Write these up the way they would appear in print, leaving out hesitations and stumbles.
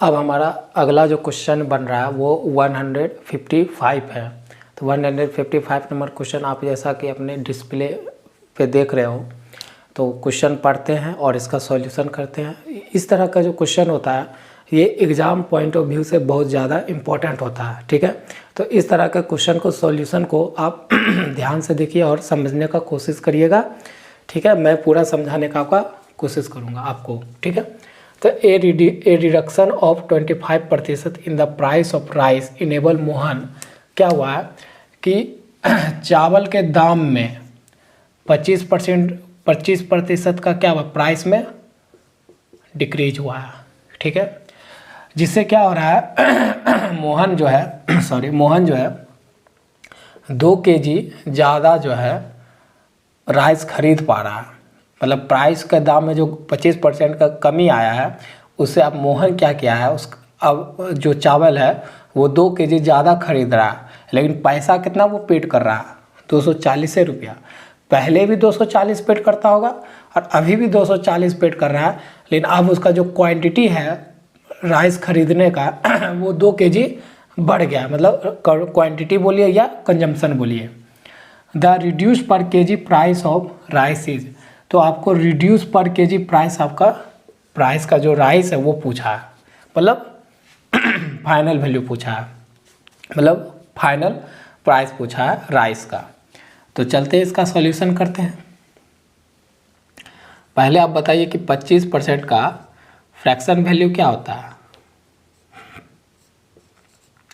अब हमारा अगला जो क्वेश्चन बन रहा है वो 155 है। तो 155 नंबर क्वेश्चन आप जैसा कि अपने डिस्प्ले पे देख रहे हो, तो क्वेश्चन पढ़ते हैं और इसका सॉल्यूशन करते हैं। इस तरह का जो क्वेश्चन होता है ये एग्ज़ाम पॉइंट ऑफ व्यू से बहुत ज़्यादा इम्पोर्टेंट होता है, ठीक है। तो इस तरह के क्वेश्चन को सॉल्यूशन को आप ध्यान से देखिए और समझने का कोशिश करिएगा, ठीक है। मैं पूरा समझाने का कोशिश करूँगा आपको, ठीक है। तो a reduction of 25% in the price of rice enable Mohan, क्या हुआ है कि चावल के दाम में 25% का क्या हुआ, प्राइस में डिक्रीज हुआ है, ठीक है। जिससे क्या हो रहा है मोहन जो है 2 kg ज़्यादा जो है राइस खरीद पा रहा है। मतलब प्राइस के दाम में जो 25% का कमी आया है उससे अब मोहन क्या किया है, अब जो चावल है वो 2 kg ज़्यादा खरीद रहा है, लेकिन पैसा कितना वो पेड कर रहा है, 240 रुपया। पहले भी 240 पेड करता होगा और अभी भी 240 पेड कर रहा है, लेकिन अब उसका जो क्वांटिटी है राइस खरीदने का वो 2 kg बढ़ गया। मतलब क्वांटिटी बोलिए या कंजम्पशन बोलिए। द रिड्यूस पर KG price of rice is, तो आपको रिड्यूस पर केजी प्राइस, आपका प्राइस का जो राइस है वो पूछा है, मतलब फाइनल वैल्यू पूछा है, मतलब फाइनल प्राइस पूछा है राइस का। तो चलते हैं इसका सॉल्यूशन करते हैं। पहले आप बताइए कि 25% का फ्रैक्शन वैल्यू क्या होता है,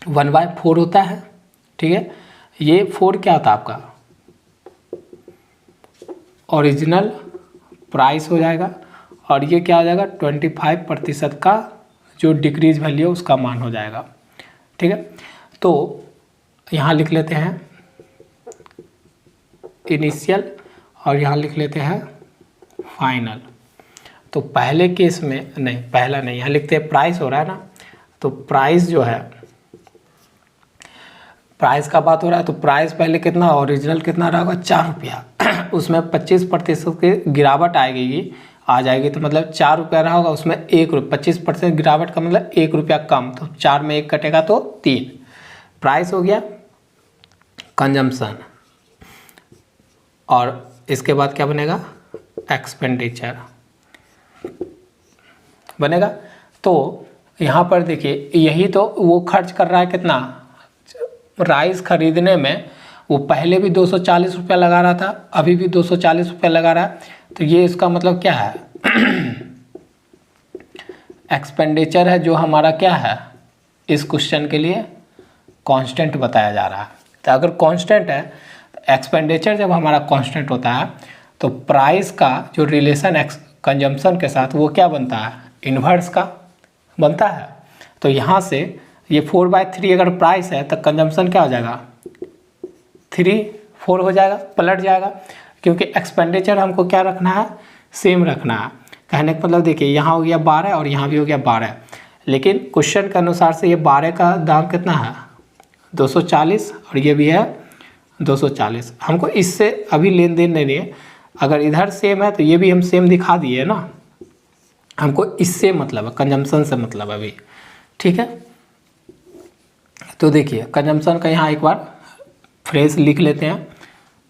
1/4 होता है, ठीक है। ये 4 क्या होता है आपका ओरिजिनल प्राइस हो जाएगा, और ये क्या हो जाएगा 25% का जो डिक्रीज वैल्यू है उसका मान हो जाएगा, ठीक है। तो यहाँ लिख लेते हैं इनिशियल और यहाँ लिख लेते हैं फाइनल। तो पहले केस में नहीं, पहला नहीं, यहाँ लिखते हैं प्राइस हो रहा है ना, तो प्राइस जो है, प्राइस का बात हो रहा है तो प्राइस पहले कितना, ओरिजिनल कितना रहा होगा 4 रुपया उसमें 25% की गिरावट आ जाएगी, तो मतलब 4 रुपया रहा होगा, उसमें 25% गिरावट का मतलब 1 रुपया कम, तो 4 में 1 कटेगा तो 3। प्राइस हो गया कंजम्पशन, और इसके बाद क्या बनेगा एक्सपेंडिचर बनेगा। तो यहाँ पर देखिए यही तो वो खर्च कर रहा है कितना, राइस खरीदने में वो पहले भी 240 रुपया लगा रहा था, अभी भी 240 रुपया लगा रहा है। तो ये इसका मतलब क्या है एक्सपेंडिचर है, जो हमारा क्या है इस क्वेश्चन के लिए कांस्टेंट बताया जा रहा है। तो अगर कांस्टेंट है, एक्सपेंडिचर जब हमारा कांस्टेंट होता है तो प्राइस का जो रिलेशन कंजम्पशन के साथ वो क्या बनता है, इन्वर्स का बनता है। तो यहाँ से ये 4/3 अगर प्राइस है तो कंजम्पशन क्या हो जाएगा 4 हो जाएगा, पलट जाएगा, क्योंकि एक्सपेंडिचर हमको क्या रखना है, सेम रखना है। कहने का मतलब देखिए यहाँ हो गया 12 और यहाँ भी हो गया 12, लेकिन क्वेश्चन के अनुसार से ये 12 का दाम कितना है 240 और ये भी है 240। हमको इससे अभी लेन देन नहीं है, अगर इधर सेम है तो ये भी हम सेम दिखा दिए ना, हमको इससे मतलब है, कंजम्पशन से मतलब अभी, ठीक है। तो देखिए कंजम्पशन का यहाँ एक बार फ्रेज लिख लेते हैं,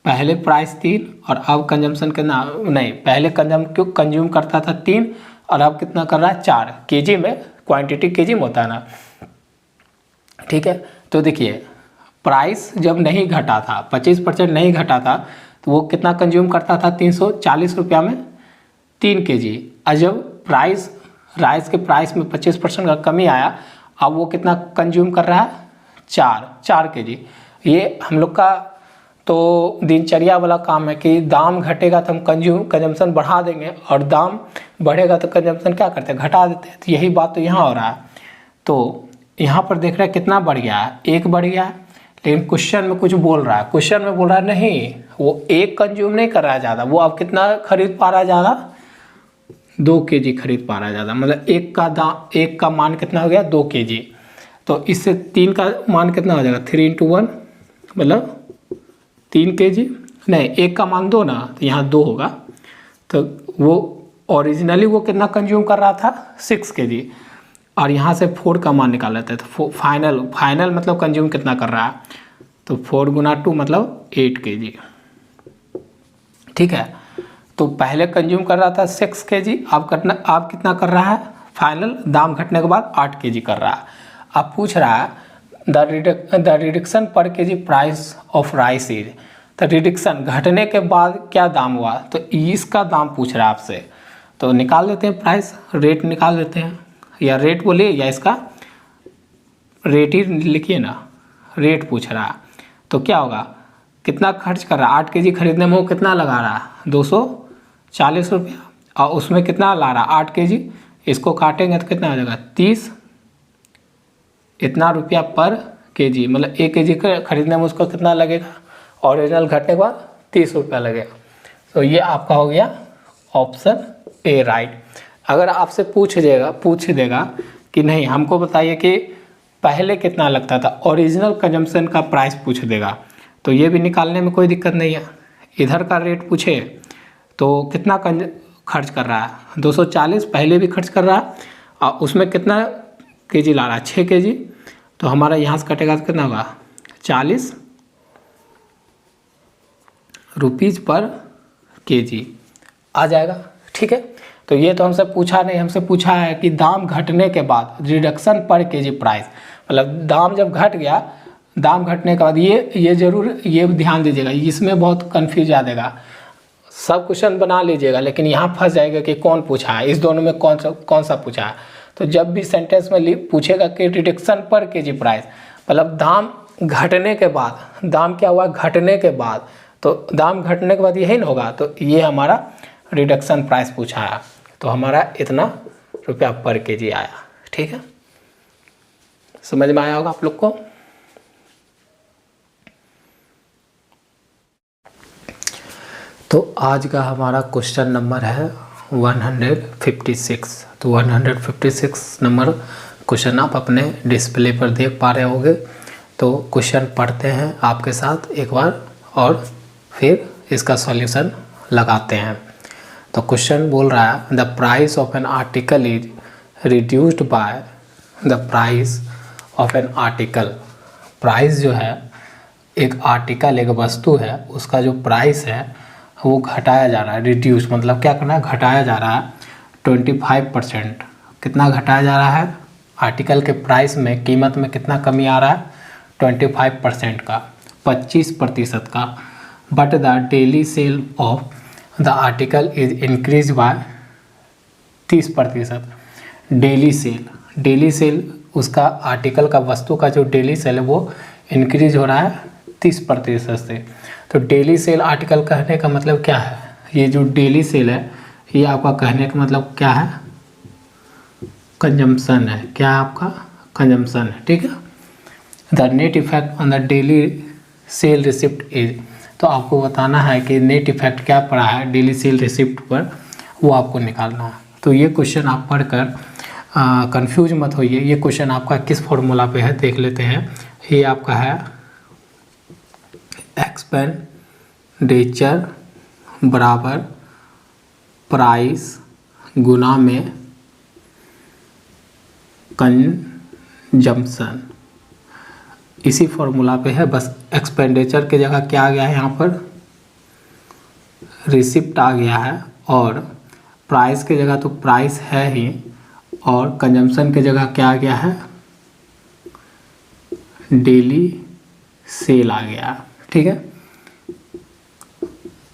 पहले प्राइस 3 और अब कंजम्पशन कितना, नहीं पहले कंज्यूम करता था 3 और अब कितना कर रहा है 4 केजी में, क्वांटिटी केजी में होता है ना, ठीक है। तो देखिए प्राइस जब नहीं घटा था, 25% नहीं घटा था, तो वो कितना कंज्यूम करता था 340 रुपया में 3 केजी। और जब राइस के प्राइस में 25% का कमी आया, अब वो कितना कंज्यूम कर रहा है 4 केजी। ये हम लोग का तो दिनचर्या वाला काम है कि दाम घटेगा तो हम कंजम्पशन बढ़ा देंगे, और दाम बढ़ेगा तो कंजम्पशन क्या करते हैं, घटा देते हैं। तो यही बात तो यहाँ हो रहा है। तो यहाँ पर देख रहे हैं कितना बढ़ गया है, 1 बढ़ गया है, लेकिन क्वेश्चन में कुछ बोल रहा है, क्वेश्चन में बोल रहा है नहीं वो 1 कंज्यूम नहीं कर रहा है ज़्यादा, वो अब कितना खरीद पा रहा है ज़्यादा 2 केजी खरीद पा रहा है ज़्यादा, मतलब 1 का मान कितना हो गया 2 केजी। तो इससे 3 का मान कितना हो जाएगा 3 × 1 मतलब 3 केजी, नहीं 1 का मान 2 ना, तो यहाँ 2 होगा। तो वो ओरिजिनली वो कितना कंज्यूम कर रहा था 6 केजी, और यहाँ से 4 का मान निकाल लेते हैं। तो फाइनल मतलब कंज्यूम कितना कर रहा है, तो 4 गुना 2 मतलब 8 kg। ठीक है, तो पहले कंज्यूम कर रहा था 6 kg, अब कितना कर रहा है, फाइनल दाम घटने के बाद 8 kg कर रहा है। अब पूछ रहा है द रिडक्शन पर KG price of rice is, तो रिडक्शन घटने के बाद क्या दाम हुआ, तो इसका दाम पूछ रहा है आपसे। तो निकाल लेते हैं प्राइस, रेट निकाल लेते हैं, या रेट बोलिए या इसका रेट ही लिखिए ना, रेट पूछ रहा है। तो क्या होगा, कितना खर्च कर रहा है, 8 kg खरीदने में वो कितना लगा रहा है, 240 रुपया, और उसमें कितना ला रहा है 8 kg, इसको काटेंगे तो कितना हो जाएगा 30 इतना रुपया पर केजी, मतलब 1 kg खरीदने में उसको कितना लगेगा, ओरिजिनल घटने के बाद 30 रुपया लगेगा। तो ये आपका हो गया ऑप्शन ए राइट। अगर आपसे पूछ देगा कि नहीं हमको बताइए कि पहले कितना लगता था, ओरिजिनल कंजम्पशन का प्राइस पूछ देगा, तो ये भी निकालने में कोई दिक्कत नहीं है। इधर का रेट पूछे तो कितना खर्च कर रहा है, 240 पहले भी खर्च कर रहा है, और उसमें कितना केजी ला रहा है 6 kg, तो हमारा यहाँ से कटेगा तो कितना होगा 40 रुपीज़ पर केजी आ जाएगा। ठीक है, तो ये तो हमसे पूछा नहीं, हमसे पूछा है कि दाम घटने के बाद रिडक्शन पर केजी प्राइस, मतलब दाम जब घट गया, दाम घटने के बाद ये जरूर ये ध्यान दीजिएगा, इसमें बहुत कन्फ्यूज आ जाएगा। सब क्वेश्चन बना लीजिएगा लेकिन यहाँ फंस जाएगा कि कौन पूछा है, इस दोनों में कौन सा पूछा है। तो जब भी सेंटेंस में पूछेगा कि रिडक्शन पर केजी प्राइस, मतलब दाम घटने के बाद, दाम क्या हुआ घटने के बाद, तो दाम घटने के बाद यही ना होगा, तो ये हमारा रिडक्शन प्राइस पूछा है, तो हमारा इतना रुपया पर केजी आया। ठीक है, समझ में आया होगा आप लोग को। तो आज का हमारा क्वेश्चन नंबर है 156। तो 156 नंबर क्वेश्चन आप अपने डिस्प्ले पर देख पा रहे होंगे। तो क्वेश्चन पढ़ते हैं आपके साथ एक बार और फिर इसका सॉल्यूशन लगाते हैं। तो क्वेश्चन बोल रहा है the price of an article is reduced by the price of an article. Price जो है एक आर्टिकल, एक वस्तु है, उसका जो प्राइस है वो घटाया जा रहा है। रिड्यूस मतलब क्या करना है, घटाया जा रहा है 25%। कितना घटाया जा रहा है, आर्टिकल के प्राइस में, कीमत में कितना कमी आ रहा है 25% का, 25% का। But the daily cell of the article is increase by 30%। Daily cell उसका आर्टिकल का, वस्तु का जो डेली सेल है वो इंक्रीज हो रहा है 30% से। तो डेली सेल आर्टिकल कहने का मतलब क्या है, ये जो डेली सेल है ये आपका कहने का मतलब क्या है, कंजम्पशन है। क्या है आपका कंजम्पशन है। ठीक है, the net effect on the daily cell receipt is, तो आपको बताना है कि नेट इफेक्ट क्या पड़ा है डेली सेल रिसिप्ट पर, वो आपको निकालना है। तो ये क्वेश्चन आप पढ़कर कंफ्यूज मत होइए। ये क्वेश्चन आपका किस फॉर्मूला पे है देख लेते हैं। ये आपका है एक्सपेंडिचर बराबर प्राइस गुना में कंजम्पशन, इसी फॉर्मूला पे है। बस एक्सपेंडिचर की जगह क्या आ गया है, यहाँ पर रिसिप्ट आ गया है, और प्राइस की जगह तो प्राइस है ही, और कंजम्पशन की जगह क्या आ गया है, डेली सेल आ गया। ठीक है,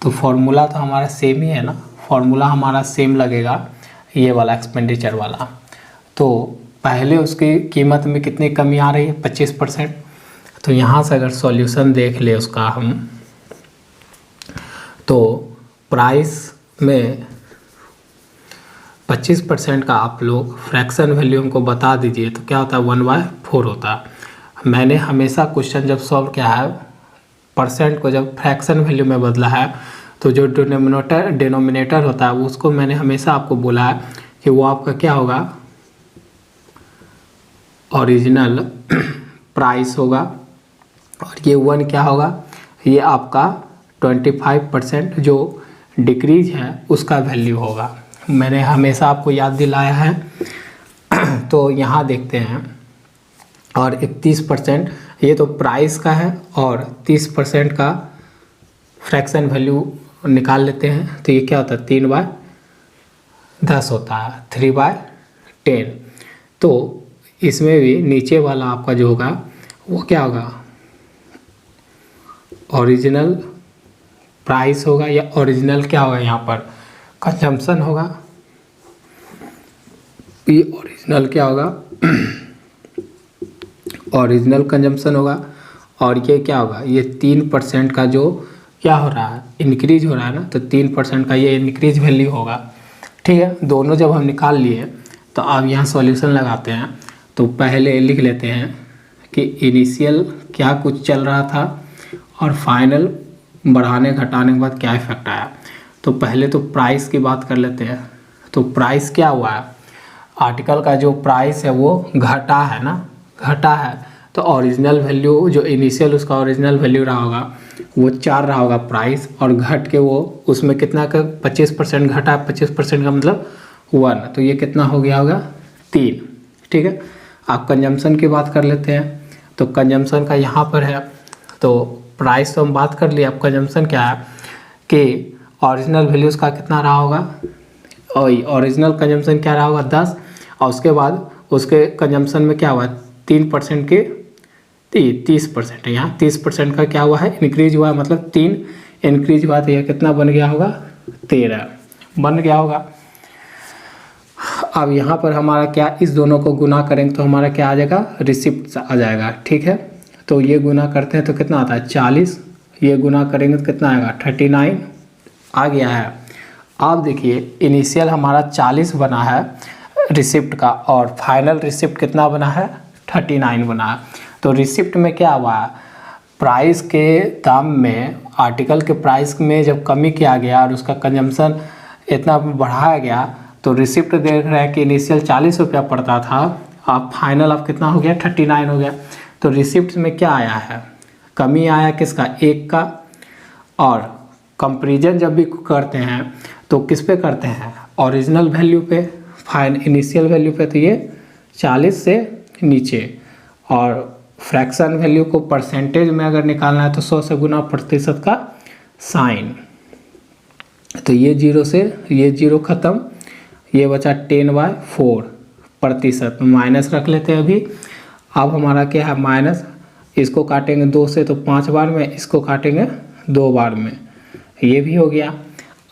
तो फॉर्मूला तो हमारा सेम ही है ना, फॉर्मूला हमारा सेम लगेगा ये वाला एक्सपेंडिचर वाला। तो पहले उसकी कीमत में कितनी कमी आ रही है 25%। तो यहाँ से अगर सॉल्यूशन देख ले उसका हम, तो प्राइस में 25% का आप लोग फ्रैक्शन वैल्यू हमको बता दीजिए, तो क्या होता है 1/4 होता है। मैंने हमेशा क्वेश्चन जब सॉल्व किया है, परसेंट को जब फ्रैक्शन वैल्यू में बदला है, तो जो डिनोमिनेटर होता है उसको मैंने हमेशा आपको बोला है कि वो आपका क्या होगा, ओरिजिनल प्राइस होगा, और ये 1 क्या होगा, ये आपका 25% जो डिक्रीज है उसका वैल्यू होगा। मैंने हमेशा आपको याद दिलाया है। तो यहाँ देखते हैं, और 31% ये तो प्राइस का है, और 30% का फ्रैक्शन वैल्यू निकाल लेते हैं। तो ये क्या होता है, 3/10 होता है, 3/10। तो इसमें भी नीचे वाला आपका जो होगा वो क्या होगा, ओरिजिनल प्राइस होगा, या ओरिजिनल क्या होगा, यहाँ पर कंजम्पशन होगा। ये ओरिजिनल क्या होगा, ओरिजिनल कंजम्पशन होगा। और ये क्या होगा, ये 3% का जो क्या हो रहा है, इंक्रीज हो रहा है ना, तो 3% का ये इंक्रीज वैल्यू होगा। ठीक है, दोनों जब हम निकाल लिए तो अब यहाँ सॉल्यूशन लगाते हैं। तो पहले लिख लेते हैं कि इनिशियल क्या कुछ चल रहा था और फाइनल बढ़ाने घटाने के बाद क्या इफेक्ट आया। तो पहले तो प्राइस की बात कर लेते हैं। तो प्राइस क्या हुआ है, आर्टिकल का जो प्राइस है वो घटा है ना, घटा है। तो ओरिजिनल वैल्यू जो इनिशियल उसका ओरिजिनल वैल्यू रहा होगा वो 4 रहा होगा प्राइस, और घट के वो उसमें कितना का 25% घटा, 25% का मतलब 1, तो ये कितना हो गया होगा 3। ठीक है, आप कंजम्पशन की बात कर लेते हैं। तो कंजम्पशन का यहाँ पर है, तो प्राइस तो हम बात कर लिए, अब कंजम्पशन क्या है कि ओरिजिनल वैल्यूज़ का कितना रहा होगा, और ओरिजिनल कंजम्पशन क्या रहा होगा 10, और उसके बाद उसके कंजम्पशन में क्या हुआ 3% के 30% है, यहाँ 30% का क्या हुआ है, इंक्रीज हुआ है, मतलब 3 इंक्रीज हुआ, तो यह कितना बन गया होगा 13 बन गया होगा। अब यहाँ पर हमारा क्या, इस दोनों को गुना करेंगे तो हमारा क्या आ जाएगा, रिसिप्ट आ जाएगा। ठीक है, तो ये गुना करते हैं तो कितना आता है 40, ये गुना करेंगे तो कितना आएगा 39 आ गया है। अब देखिए इनिशियल हमारा 40 बना है रिसिप्ट का, और फाइनल रिसिप्ट कितना बना है 39 बना है। तो रिसिप्ट में क्या हुआ है, प्राइस के दाम में, आर्टिकल के प्राइस में जब कमी किया गया और उसका कंजम्पशन इतना बढ़ाया गया, तो रिसिप्ट देख रहे हैं कि इनिशियल 40 रुपया पड़ता था, अब फाइनल अब कितना हो गया 39 हो गया। तो रिसिप्ट में क्या आया है, कमी आया किसका, 1 का। और कंपैरिजन जब भी करते हैं तो किस पे करते हैं, ओरिजिनल वैल्यू पे, इनिशियल वैल्यू पे। तो ये 40 से नीचे, और फ्रैक्शन वैल्यू को परसेंटेज में अगर निकालना है तो 100 से गुना प्रतिशत का साइन। तो ये 0 से ये 0 ख़त्म, ये बचा 10/4 प्रतिशत, माइनस रख लेते हैं अभी। अब हमारा क्या है माइनस, इसको काटेंगे 2 से तो 5 बार में, इसको काटेंगे 2 बार में, ये भी हो गया।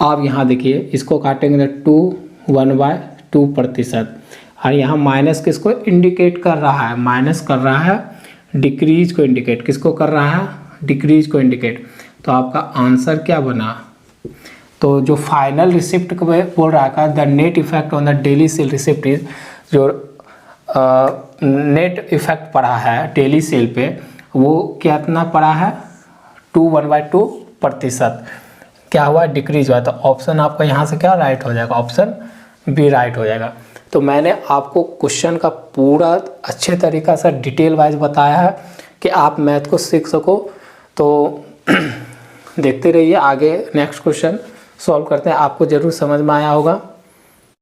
अब यहाँ देखिए इसको काटेंगे तो 1/2 प्रतिशत, और यहाँ माइनस किसको इंडिकेट कर रहा है, माइनस कर रहा है डिक्रीज को इंडिकेट, किसको कर रहा है, डिक्रीज को इंडिकेट। तो आपका आंसर क्या बना, तो जो फाइनल रिसिप्ट को बोल रहा था, the net effect on the daily cell receipt is, जो नेट इफेक्ट पड़ा है डेली सेल पे, वो कितना पड़ा है 1/2 प्रतिशत क्या हुआ, डिक्रीज हुआ। तो ऑप्शन आपका यहाँ से क्या राइट हो जाएगा, ऑप्शन बी राइट हो जाएगा। तो मैंने आपको क्वेश्चन का पूरा अच्छे तरीक़ा से डिटेल वाइज बताया है कि आप मैथ को सीख सको। तो देखते रहिए, आगे नेक्स्ट क्वेश्चन सॉल्व करते हैं, आपको ज़रूर समझ में आया होगा।